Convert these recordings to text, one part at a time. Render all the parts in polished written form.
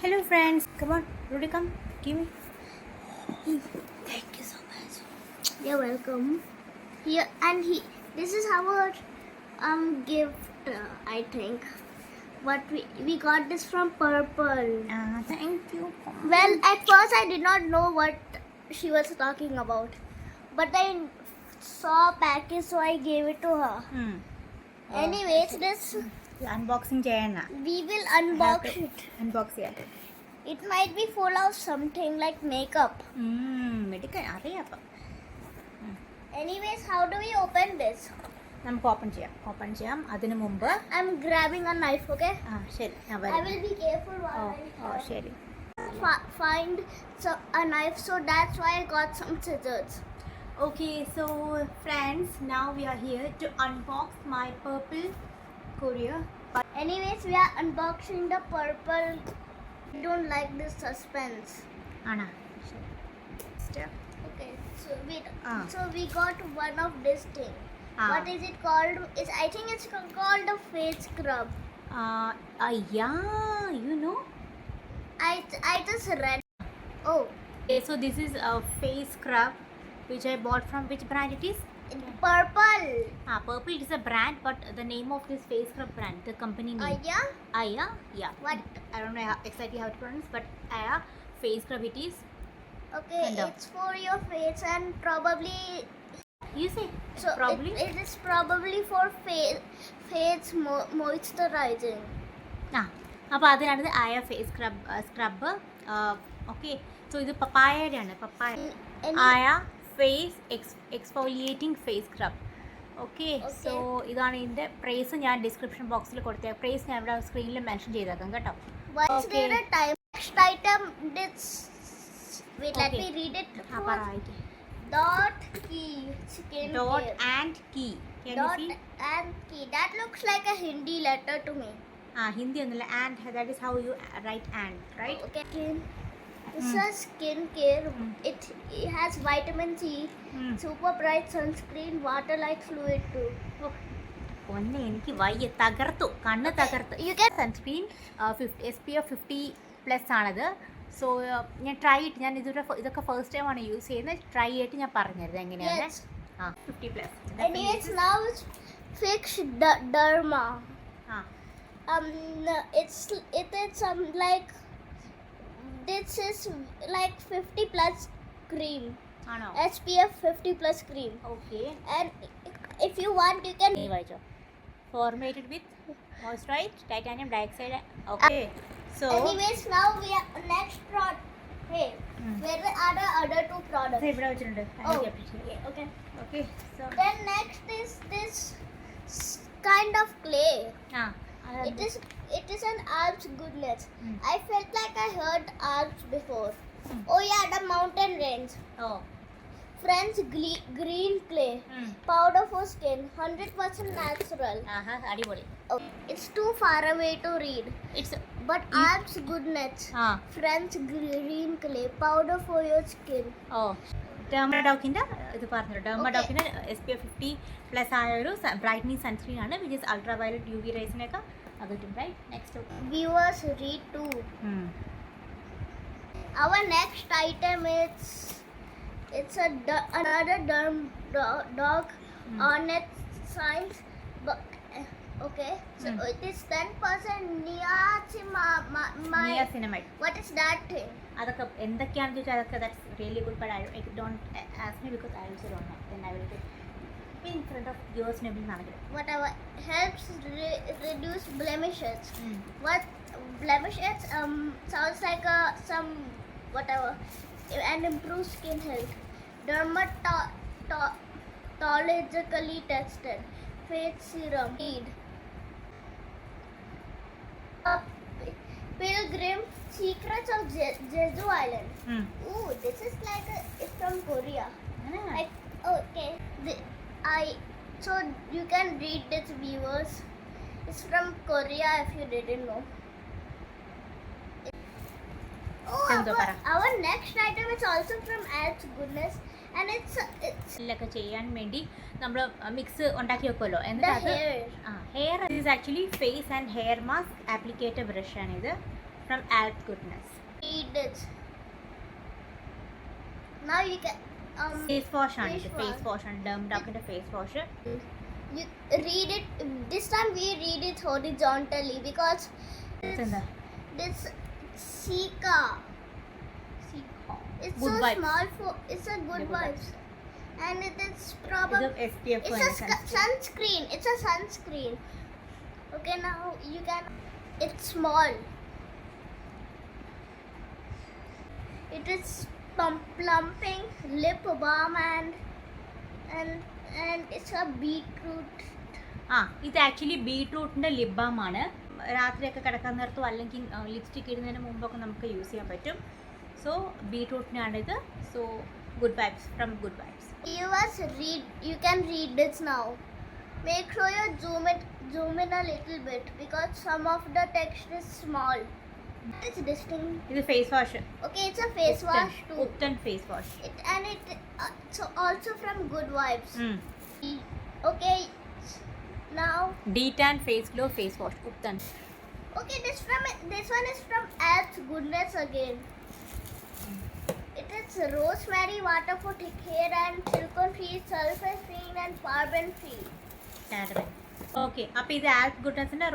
Hello friends, come on, Rudy, come, give me. Thank you so much. You're welcome. Here and this is our gift. I think. But we got this from Purple. Thank you. Well, at first I did not know what she was talking about, but I saw a package, so I gave it to her. Anyways, this Unboxing Jayana. we will unbox it. Unbox it. It might be full of something like makeup. Medical അറിയാം. Anyways, how do we open this? നമുക്ക് open ചെയ്യാം അതിനു മുമ്പ് I'm grabbing a knife, okay? ശരി ഞാൻ I will be careful while I ശരി find a knife, so that's why I got some scissors. Okay, so friends, now we are here to unbox my Purple courier. Anyways, we are unboxing the Purple. I don't like this suspense. Anna. Step. Okay, so wait. Ah. So we got one of this thing. Ah. What is it called? I think it's called a face scrub. Yeah, you know. I just read. Oh, Okay, so this is a face scrub which I bought from which brand it is? Purple. Purple is a brand, but the name of this face scrub brand, the company name. Yeah. Aya, yeah. What? I don't know exactly how to pronounce, but Aya face scrub it is. Okay, Kind of. it's for your face and probably. You say So probably. it is probably for face moisturizing. അപ്പോൾ അതിനാണിത് ആയ face scrub okay so ഇത് പപ്പായയുടെയാണ് പപ്പായ ആയ face exfoliating face scrub okay so ഇതാണ് ഇതിൻ്റെ price ഞാൻ description ബോക്സിൽ കൊടുത്ത പ്രൈസ് ഞാൻ ഇവിടെ സ്ക്രീനിൽ മെൻഷൻ ചെയ്തേക്കാം കേട്ടോ. Once there a time next item this wait let me read it. Dot key skin Dot care. and key. Can Dot you see? and key. That looks like a Hindi letter to me. Hindi ഒന്നുമില്ല and that is how you write and right. Okay. This is skin care. It has vitamin C, super bright sunscreen, water like fluid too. ഒന്ന് എനിക്ക് വയ്യ തകർത്തു കണ്ണ് തകർത്ത് You get sunscreen SPF 50+ ആണത്. So ഞാൻ try ചെയ്തിട്ട് ഞാൻ ഇതൊക്കെ ഫസ്റ്റ് ടൈമാണ് യൂസ് ചെയ്യുന്നത്. ട്രൈ ചെയ്തിട്ട് ഞാൻ പറഞ്ഞുതരുന്നത് എങ്ങനെയാണ്. yes. 50+. Anyways, now it's fixed derma. It is like this is like 50+ cream. ആണോ? SPF 50+ cream. Okay. And if you want, you can. വായിച്ചോ. Formulated with moisturised titanium dioxide. Okay. So Anyways, now we are next product. Hey, where are the other two products? ഇവിടെ വെച്ചിട്ടുണ്ട്. Oh, okay. Okay. So Then next is this kind of clay. It is an Alps goodness. I felt like I heard Alps before. Oh yeah, the mountain range. ഓ Friends, green clay. Powder for skin, 100% natural. അടിപൊളി. Oh, it's too far away to read. It's But Alps goodness. Friends, green clay. Powder for your skin. ഓ ഡെർമഡോക്കിൻ്റെ ഇത് പറഞ്ഞു. ഡെർമഡോക്കിന് SPF 50+ ആയ ഒരു brightening sunscreen ആണ് which is ultra violet UV റേസിനൊക്കെ അത് കിട്ടും right. Next Viewers, read too. Our next item is another dog on its signs. But okay, so it is 10% നിയാസിനമൈഡ്. What is that thing? അതൊക്കെ എന്തൊക്കെയാണെന്ന് ചോദിച്ചാൽ അതൊക്കെ that's really good but I don't ask me because I also don't know then I will be in front of yours നെബിൾ എന്നാണെങ്കിൽ Whatever helps reduce blemishes. What blemishes? Sounds like some whatever, and improve skin health. Dermatologically tested. Face serum. Need. Pilgrim Secrets of Jeju Island. Ooh, this is like it's from Korea. Like, okay. So you can read this, viewers. It's from Korea if you didn't know. Oh, our next item is also from Alps Goodness, and it's ഒക്കെ ചെയ്യാൻ വേണ്ടി നമ്മൾ mix ഉണ്ടാക്കി വെക്കുമല്ലോ. എന്നിട്ട് അത് hair is actually face and hair mask applicator brush ആണ് ഇത്. From Alp Goodness. Read it. Now you can face wash ആണ് ഇത്. face face wash. വാഷ് ആണ്, ഡെർമഡോക്കിന്റെ face wash. You read it. This time we read it horizontally because എന്താ this Sika. It's Good so vibes. small for. It's a good Good vibes. And it is ഇത് probably. SPF It's a sunscreen. It's a sunscreen. Okay, now you can. It's small. It is plumping lip balm and it's a beetroot. ആ ഇത് actually ബീട്രൂട്ടിന്റെ lip balm ആണ്. രാത്രിയൊക്കെ കിടക്കാൻ നേരത്തോ അല്ലെങ്കിൽ lipstick ഇടുന്നതിന് മുമ്പൊക്കെ നമുക്ക് യൂസ് ചെയ്യാൻ പറ്റും. സോ ബീട്രൂട്ടിനാണിത്. So Good Vibes from Good Vibes. Viewers, you can read this now. Make sure you zoom in a little bit because some of the text is small. It's distinct. ഇത് face wash. Okay, it's a face wash too. Ubtan face wash. So also from Good Vibes. Okay, now detan face glow face wash ubtan. okay, this one is from Alp's Goodness again. It is rosemary water for thick hair and silicone free, sulfur free and paraben free. Okay, അപ്പോൾ ഇത് ആൽപ് ഗുഡ്നസിൻ്റെ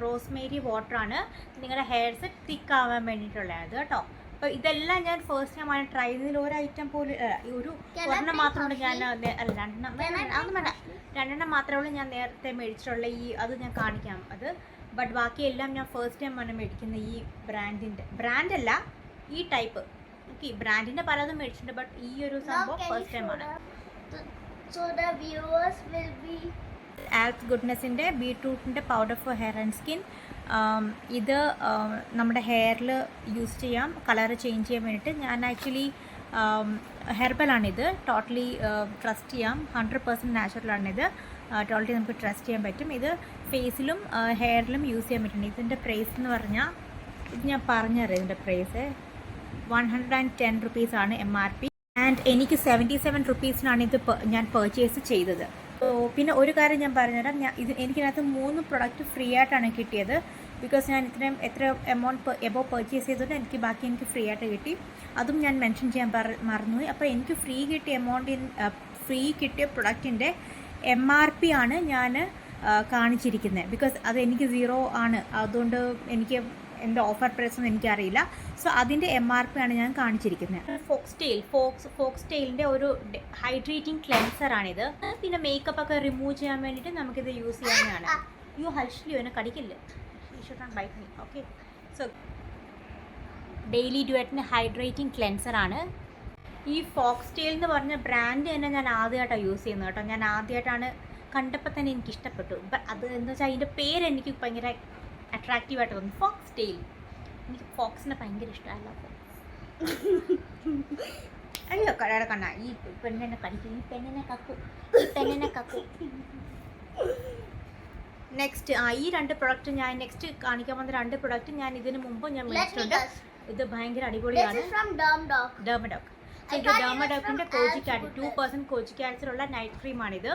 Rosemary വാട്ടറാണ്. നിങ്ങളുടെ hairs തിക്ക് ആവാൻ വേണ്ടിയിട്ടുള്ളത് കേട്ടോ. അപ്പോൾ ഇതെല്ലാം ഞാൻ first ടൈമാണ് try ചെയ്തതിൽ ഒരു ഐറ്റം പോലും ഒരെണ്ണം മാത്രമുള്ളൂ ഞാൻ രണ്ടെണ്ണം മാത്രമേ ഉള്ളൂ ഞാൻ നേരത്തെ മേടിച്ചിട്ടുള്ള അത് ഞാൻ കാണിക്കാം അത്. ബട്ട് ബാക്കിയെല്ലാം ഞാൻ ഫസ്റ്റ് ടൈമാണ് മേടിക്കുന്നത് ഈ ബ്രാൻഡല്ല ഈ ടൈപ്പ്. ഓക്കെ, ബ്രാൻഡിൻ്റെ പലതും മേടിച്ചിട്ടുണ്ട് ബട്ട് ഈ ഒരു സംഭവം ഫസ്റ്റ് ടൈമാണ്. So the viewers will be Alp ഗുഡ്നസിൻ്റെ ബീട്രൂട്ടിൻ്റെ powder for hair and skin. ഇത് നമ്മുടെ ഹെയറിൽ യൂസ് ചെയ്യാം കളർ ചേഞ്ച് ചെയ്യാൻ വേണ്ടിയിട്ട്. ഞാൻ ആക്ച്വലി ഹെർബലാണിത്. ടോട്ടലി ട്രസ്റ്റ് ചെയ്യാം. 100% നാച്ചുറലാണിത്. ടോട്ടലി നമുക്ക് ട്രസ്റ്റ് ചെയ്യാൻ പറ്റും. ഇത് ഫേസിലും ഹെയറിലും യൂസ് ചെയ്യാൻ പറ്റും. ഇതിൻ്റെ പ്രൈസ് എന്ന് പറഞ്ഞാൽ ഇത് ഞാൻ പറഞ്ഞുതരാം. ഇതിൻ്റെ പ്രൈസ് 110 റുപ്പീസാണ് MRP. ആൻഡ് എനിക്ക് 77 റുപ്പീസിനാണ് ഇത് ഞാൻ പർച്ചേസ് ചെയ്തത്. പിന്നെ ഒരു കാര്യം ഞാൻ പറഞ്ഞുതരാം. എനിക്കതിനകത്ത് 3 പ്രൊഡക്റ്റ് ഫ്രീ ആയിട്ടാണ് കിട്ടിയത്. ബിക്കോസ് ഞാൻ എത്ര എമൗണ്ട് എബോ പർച്ചേസ് ചെയ്തത് എനിക്ക് ഫ്രീ ആയിട്ട് കിട്ടി. അതും ഞാൻ മെൻഷൻ ചെയ്യാൻ മറന്നുപോയി. അപ്പോൾ എനിക്ക് ഫ്രീ കിട്ടിയ പ്രൊഡക്റ്റിൻ്റെ MRP ആണ് ഞാൻ കാണിച്ചിരിക്കുന്നത്. ബിക്കോസ് അത് എനിക്ക് 0 ആണ്. അതുകൊണ്ട് എനിക്ക് എൻ്റെ ഓഫർ പ്രൈസ് ഒന്നും എനിക്കറിയില്ല. സോ അതിൻ്റെ MRP ആണ് ഞാൻ കാണിച്ചിരിക്കുന്നത്. ഫോക്സ്ടെയിലിൻ്റെ ഒരു ഹൈഡ്രേറ്റിംഗ് ക്ലെൻസറാണിത്. പിന്നെ മേക്കപ്പ് ഒക്കെ റിമൂവ് ചെയ്യാൻ വേണ്ടിയിട്ട് നമുക്കിത് യൂസ് ചെയ്യാവുന്നതാണ്. ഹൽഷ്ലിയോ എന്നെ കടിക്കില്ല. ഓക്കെ, സോ ഡെയിലി ഡ്യുവറ്റിൻ്റെ ഹൈഡ്രേറ്റിംഗ് ക്ലെൻസറാണ്. ഈ ഫോക്സ്ടെയിൽ എന്ന് പറഞ്ഞ ബ്രാൻഡ് തന്നെ ഞാൻ ആദ്യമായിട്ടാണ് യൂസ് ചെയ്യുന്നത് കേട്ടോ. ഞാൻ ആദ്യമായിട്ടാണ് കണ്ടപ്പോൾ തന്നെ എനിക്ക് ഇഷ്ടപ്പെട്ടു. അത് എന്താ വെച്ചാൽ അതിൻ്റെ പേര് എനിക്ക് ഭയങ്കര അട്രാക്റ്റീവായിട്ട് തോന്നി. ഫോക്സ്ടെയിൽ. എനിക്ക് ഫോക്സിനെ ഭയങ്കര ഇഷ്ടമല്ല. അയ്യോ കടയുടെ കണ്ണ ഈ പെണ്ണിനെ കടിക്കും. ഈ പെണ്ണിനെ കക്കും. നെക്സ്റ്റ് ഈ 2 പ്രൊഡക്റ്റ് ഞാൻ നെക്സ്റ്റ് കാണിക്കാൻ വന്ന 2 പ്രൊഡക്റ്റ് ഞാൻ ഇതിന് മുമ്പ് ഞാൻ മേടിച്ചിട്ടുണ്ട്. ഇത് ഭയങ്കര അടിപൊളിയാണ്. ഡെർമഡോക്ക്. ഇത് ഡെർമഡോക്കിൻ്റെ കോജിക്കാറ്റ് 2% കോജിക് ആസിഡുള്ള നൈറ്റ് ക്രീമാണിത്.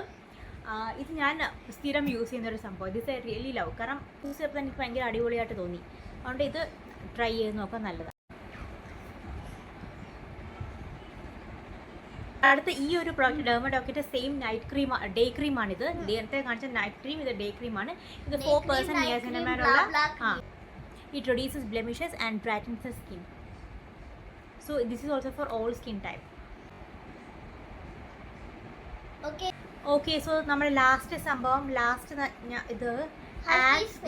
ഇത് ഞാൻ സ്ഥിരം യൂസ് ചെയ്യുന്നൊരു സംഭവം. ഇത് റിയലി ലവ്. കാരണം യൂസ് ചെയ്തപ്പോൾ എനിക്ക് ഭയങ്കര അടിപൊളിയായിട്ട് തോന്നി. അതുകൊണ്ട് ഇത് ട്രൈ ചെയ്ത് നോക്കാൻ നല്ലതാണ്. അടുത്ത ഈ ഒരു പ്രോഡക്റ്റ് ഡെർമഡോക്കിൻ്റെ സെയിം ഡേ ക്രീമാണിത്. നേരത്തെ കാണിച്ച നൈറ്റ് ക്രീം, ഇത് ഡേ ക്രീമാണ്. ഇത് 4% നിയാസിനമൈഡുള്ള it reduces blemishes and brightens the skin. So this is also for all skin type. Okay, so നമ്മുടെ ലാസ്റ്റ് സംഭവം ഇത് ആൽപ്സ്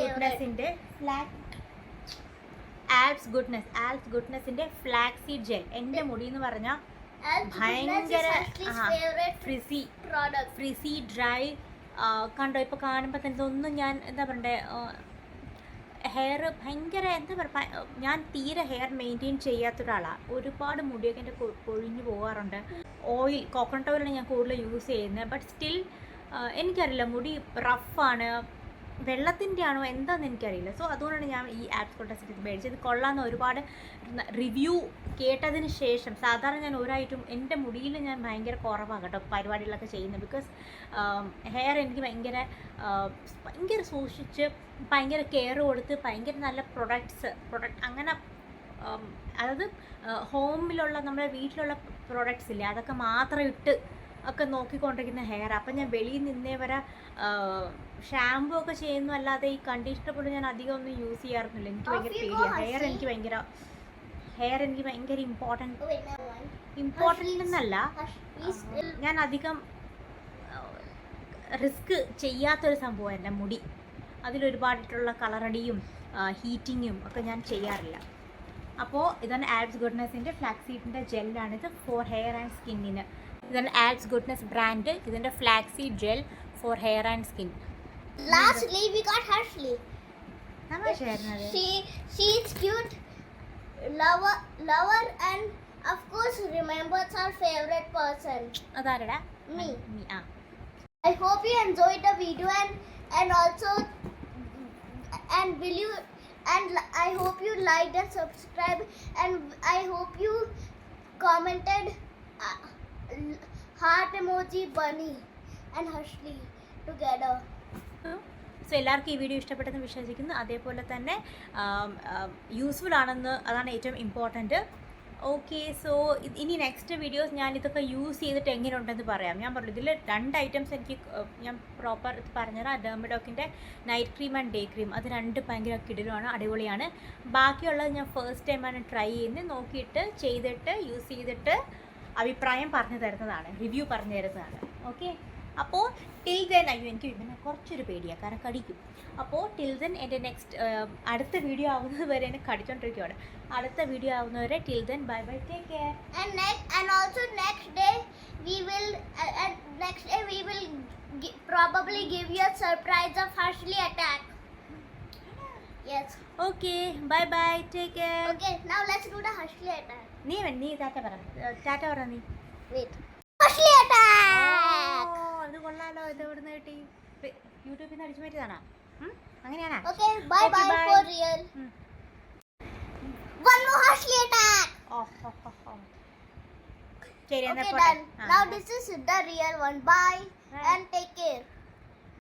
ഗുഡ്നസിൻ്റെ ഫ്ലാക്സ് സീഡ് ജെൽ. എൻ്റെ മുടി എന്ന് പറഞ്ഞാൽ ഭയങ്കര ഫ്രിസി ഡ്രൈ കണ്ടോ. ഇപ്പോൾ കാണുമ്പോൾ തന്നെ ഒന്നും ഞാൻ എന്താ പറയണ്ടേ, ഹെയർ ഭയങ്കര എന്താ പറയുക, ഞാൻ തീരെ ഹെയർ മെയിൻറ്റെയിൻ ചെയ്യാത്ത ഒരാളാണ്. ഒരുപാട് മുടിയൊക്കെ എൻ്റെ കൊഴിഞ്ഞു പോകാറുണ്ട്. കോക്കനട്ട് ഓയിലാണ് ഞാൻ കൂടുതൽ യൂസ് ചെയ്യുന്നത്. ബട്ട് സ്റ്റിൽ എനിക്കറിയില്ല, മുടി റഫാണ്. വെള്ളത്തിൻ്റെ ആണോ എന്താണെന്ന് എനിക്കറിയില്ല. സോ അതുകൊണ്ടാണ് ഞാൻ ഈ ആപ്സ് കോട്ടസിൽ ഇത് മേടിച്ചത്. ഇത് കൊള്ളാമെന്ന് ഒരുപാട് റിവ്യൂ കേട്ടതിന് ശേഷം, സാധാരണ ഞാൻ ഒരായിട്ടും എൻ്റെ മുടിയിൽ ഞാൻ ഭയങ്കര കുറവാണ് കേട്ടോ പരിപാടികളൊക്കെ ചെയ്യുന്നത്. ബിക്കോസ് ഹെയർ എനിക്ക് ഭയങ്കര സൂക്ഷിച്ച് ഭയങ്കര കെയർ കൊടുത്ത് ഭയങ്കര നല്ല പ്രൊഡക്റ്റ് അങ്ങനെ അതായത് ഹോമിലുള്ള നമ്മുടെ വീട്ടിലുള്ള പ്രൊഡക്ട്സ് ഇല്ലേ അതൊക്കെ മാത്രം ഇട്ട് ഒക്കെ നോക്കിക്കൊണ്ടിരിക്കുന്ന ഹെയർ. അപ്പം ഞാൻ വെളിയിൽ നിന്നേ വരെ ഷാമ്പു ഒക്കെ ചെയ്യുന്നു അല്ലാതെ ഈ കണ്ടീഷണർ പോലും ഞാൻ അധികം ഒന്നും യൂസ് ചെയ്യാറൊന്നുമില്ല. എനിക്ക് ഭയങ്കര പേടിയാണ് ഹെയർ എനിക്ക് ഭയങ്കര ഇമ്പോർട്ടൻ്റ് എന്നല്ല, ഞാൻ അധികം റിസ്ക് ചെയ്യാത്തൊരു സംഭവം എൻ്റെ മുടി. അതിലൊരുപാടിട്ടുള്ള കളറടിയും ഹീറ്റിങ്ങും ഒക്കെ ഞാൻ ചെയ്യാറില്ല. അപ്പോൾ ഇതാണ് ആബ്സ് ഗുഡ്നെസ്സിൻ്റെ ഫ്ലാക്സീഡിൻ്റെ ജെല്ലാണിത് ഫോർ ഹെയർ ആൻഡ് സ്കിന്നിന്. ഇതാണ് ആബ്സ് ഗുഡ്നെസ് ബ്രാൻഡ്. ഇതിൻ്റെ flaxseed gel for hair and skin. Lastly, we got Ashley. She is cute, lover, and of course remembers her favorite person. അതാരടാ? Me. ആ. I hope you enjoyed the video and also will you and I hope you liked and subscribed, and I hope you commented heart emoji bunny and Ashley together. So എല്ലാവർക്കും ഈ video ഇഷ്ടപ്പെട്ടെന്ന് വിശ്വസിക്കുന്നു. അതേപോലെ തന്നെ useful ആണെന്ന്, അതാണ് ഏറ്റവും important. Okay, so ഇനി നെക്സ്റ്റ് വീഡിയോസ് ഞാൻ ഇതൊക്കെ യൂസ് ചെയ്തിട്ട് എങ്ങനെയുണ്ടെന്ന് പറയാം. ഞാൻ പറഞ്ഞു ഇതിൽ 2 ഐറ്റംസ് എനിക്ക് ഞാൻ പ്രോപ്പർ പറഞ്ഞുതരാം. ഡെർമഡോക്കിൻ്റെ night cream and day cream, അത് 2 ഭയങ്കര കിടിലമാണ്, അടിപൊളിയാണ്. ബാക്കിയുള്ളത് ഞാൻ ഫസ്റ്റ് ടൈമാണ് ട്രൈ ചെയ്യുന്നത്. നോക്കിയിട്ട് ചെയ്തിട്ട് യൂസ് ചെയ്തിട്ട് അഭിപ്രായം പറഞ്ഞു തരുന്നതാണ്, റിവ്യൂ പറഞ്ഞു തരുന്നതാണ്. ഓക്കെ, അപ്പോൾ ടിൽ ദെൻ, അയ്യോ എനിക്ക് പിന്നെ കുറച്ചൊരു പേടിയാണ് കാരണം കടിക്കും. അപ്പോൾ ടിൽ ദെൻ എൻ്റെ അടുത്ത വീഡിയോ ആവുന്നത് വരെ എന്നെ കടിച്ചോണ്ടിരിക്കുകയാണ്. അടുത്ത വീഡിയോ ആവുന്നവരെ till then bye bye, take care. And also next day we will probably give you a surprise of Ashley attack. Yes. Okay, bye bye, take care. Okay, now let's do the Ashley attack. നീ ടാറ്റ പറ നീ. Wait. Ashley attack. അത് കൊള്ളാലോ. ഇത് എവിടുന്ന് കിട്ടി? യൂട്യൂബിൽ നിന്ന് അടിച്ചു മാറ്റിയതാണോ? അങ്ങനെയാണോ? Okay, bye for real. One more Ashley attack. ശരി, Okay, done. Now this is the real one. Bye and take care.